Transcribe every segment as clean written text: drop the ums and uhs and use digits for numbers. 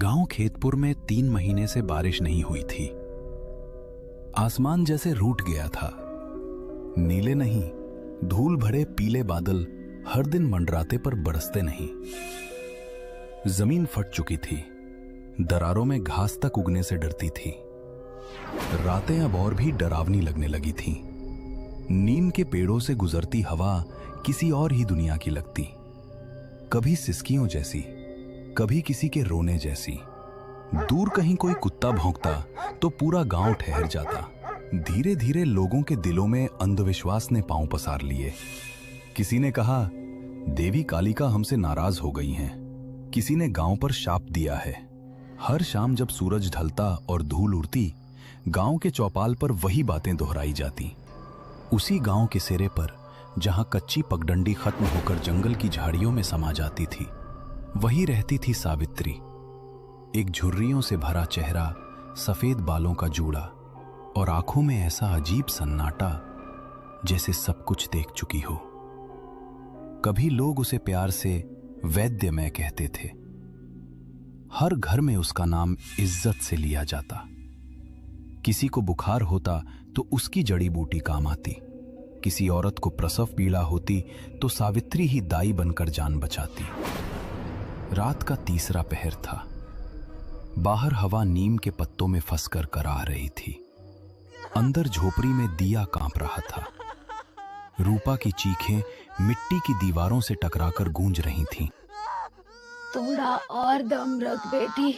गांव खेतपुर में 3 महीने से बारिश नहीं हुई थी। आसमान जैसे रूठ गया था। नीले नहीं, धूल भरे पीले बादल हर दिन मंडराते पर बरसते नहीं। जमीन फट चुकी थी, दरारों में घास तक उगने से डरती थी। रातें अब और भी डरावनी लगने लगी थीं। नीम के पेड़ों से गुजरती हवा किसी और ही दुनिया की लगती, कभी सिसकियों जैसी, कभी किसी के रोने जैसी। दूर कहीं कोई कुत्ता भौंकता तो पूरा गांव ठहर जाता। धीरे धीरे लोगों के दिलों में अंधविश्वास ने पांव पसार लिए। किसी ने कहा देवी कालिका हमसे नाराज हो गई हैं। किसी ने गांव पर शाप दिया है। हर शाम जब सूरज ढलता और धूल उड़ती, गांव के चौपाल पर वही बातें दोहराई जाती। उसी गांव के सिरे पर जहां कच्ची पगडंडी खत्म होकर जंगल की झाड़ियों में समा जाती थी, वही रहती थी सावित्री। एक झुर्रियों से भरा चेहरा, सफेद बालों का जूड़ा और आंखों में ऐसा अजीब सन्नाटा जैसे सब कुछ देख चुकी हो। कभी लोग उसे प्यार से वैद्यमय कहते थे। हर घर में उसका नाम इज्जत से लिया जाता। किसी को बुखार होता तो उसकी जड़ी बूटी काम आती। किसी औरत को प्रसव पीड़ा होती तो सावित्री ही दाई बनकर जान बचाती। रात का तीसरा पहर था। बाहर हवा नीम के पत्तों में फंसकर कराह रही थी। अंदर झोपड़ी में दिया कांप रहा था। रूपा की चीखें मिट्टी की दीवारों से टकराकर गूंज रही थीं। थोड़ा और दम रख बेटी,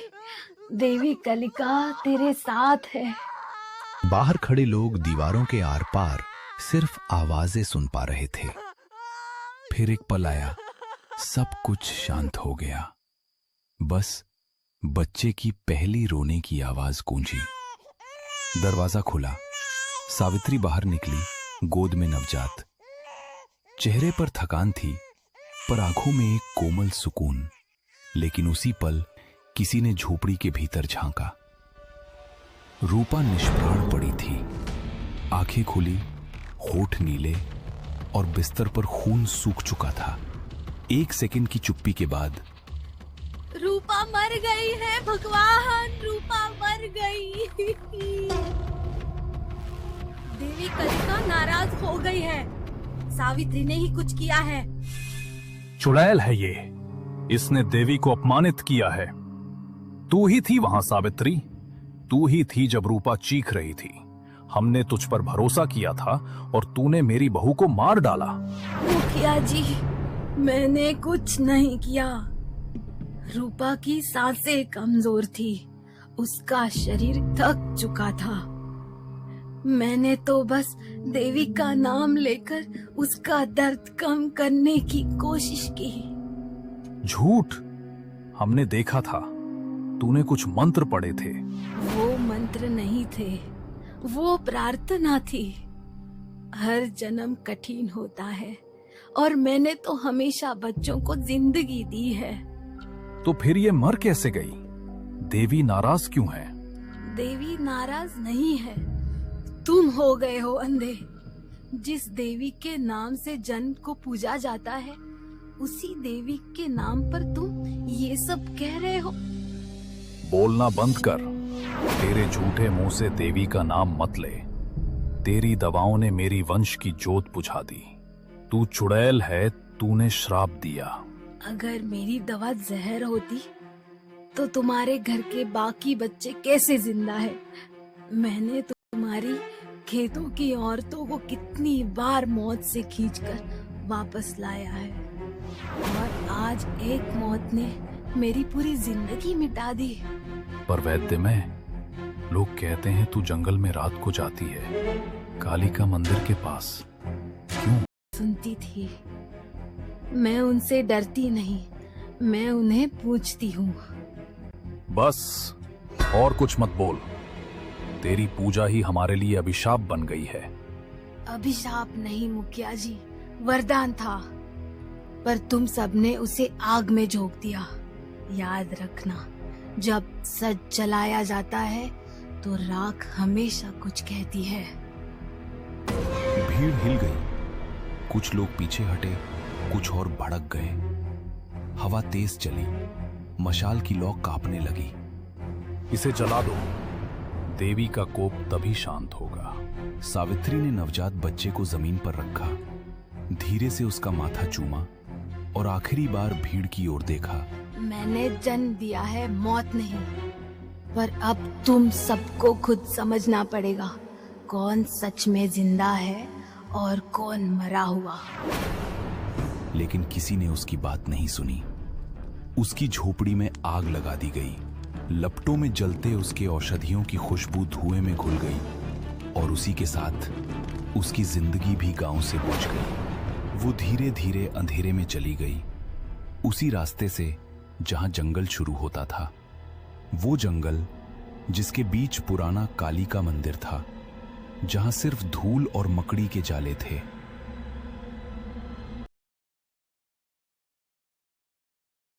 देवी कालिका तेरे साथ है। बाहर खड़े लोग दीवारों के आर पार सिर्फ आवाजें सुन पा रहे थे। फिर एक पल आया, सब कुछ शांत हो गया। बस बच्चे की पहली रोने की आवाज गूंजी। दरवाजा खुला, सावित्री बाहर निकली, गोद में नवजात। चेहरे पर थकान थी, पर आंखों में एक कोमल सुकून। लेकिन उसी पल किसी ने झोपड़ी के भीतर झांका। रूपा निष्प्राण पड़ी थी, आंखें खुली, होठ नीले और बिस्तर पर खून सूख चुका था। 1 सेकंड की चुप्पी के बाद, रूपा मर गई है भगवान, रूपा मर गई। देवी कालिका नाराज हो गई है। सावित्री ने ही कुछ किया है। चुड़ैल है ये, इसने देवी को अपमानित किया है। तू ही थी वहां सावित्री, तू ही थी जब रूपा चीख रही थी। हमने तुझ पर भरोसा किया था और तूने मेरी बहू को मार डाला। मुखिया जी, मैंने कुछ नहीं किया। रूपा की सांसें कमजोर थी, उसका शरीर थक चुका था। मैंने तो बस देवी का नाम लेकर उसका दर्द कम करने की कोशिश की। झूठ, हमने देखा था, तूने कुछ मंत्र पढ़े थे। वो मंत्र नहीं थे, वो प्रार्थना थी। हर जन्म कठिन होता है और मैंने तो हमेशा बच्चों को जिंदगी दी है। तो फिर ये मर कैसे गई? देवी नाराज क्यों है? देवी नाराज नहीं है, तुम हो गए हो अंधे। जिस देवी के नाम से जन को पूजा जाता है, उसी देवी के नाम पर तुम ये सब कह रहे हो। बोलना बंद कर। तेरे झूठे मुंह से देवी का नाम मत ले। तेरी दवाओं ने मेरी वंश की जोत बुझा दी। तू चुड़ैल है, तूने श्राप दिया। अगर मेरी दवा जहर होती तो तुम्हारे घर के बाकी बच्चे कैसे जिंदा है? मैंने तो तुम्हारी खेतों की औरतों को कितनी बार मौत से खींचकर वापस लाया है, और आज एक मौत ने मेरी पूरी जिंदगी मिटा दी। पर वैद्य में लोग कहते हैं तू जंगल में रात को जाती है, कालिका मंदिर के पास। क्यों? सुनती थी। मैं उनसे डरती नहीं, मैं उन्हें पूछती हूँ। बस, और कुछ मत बोल। तेरी पूजा ही हमारे लिए अभिशाप बन गई है। अभिशाप नहीं मुखिया जी, वरदान था, पर तुम सबने उसे आग में झोंक दिया। याद रखना, जब सच जलाया जाता है तो राख हमेशा कुछ कहती है। भीड़ हिल गई। कुछ लोग पीछे हटे, कुछ और भड़क गए। हवा तेज चली, मशाल की लौ कांपने लगी। इसे जला दो, देवी का कोप तभी शांत होगा। सावित्री ने नवजात बच्चे को जमीन पर रखा, धीरे से उसका माथा चूमा और आखिरी बार भीड़ की ओर देखा। मैंने जन्म दिया है, मौत नहीं। पर अब तुम सबको खुद समझना पड़ेगा, कौन सच में जिंदा है और कौन मरा हुआ। लेकिन किसी ने उसकी बात नहीं सुनी। उसकी झोपड़ी में आग लगा दी गई। लपटों में जलते उसके औषधियों की खुशबू धुएं में घुल गई और उसी के साथ उसकी जिंदगी भी गांव से बुझ गई। वो धीरे धीरे अंधेरे में चली गई, उसी रास्ते से जहां जंगल शुरू होता था। वो जंगल जिसके बीच पुराना काली का मंदिर था, जहां सिर्फ धूल और मकड़ी के जाले थे।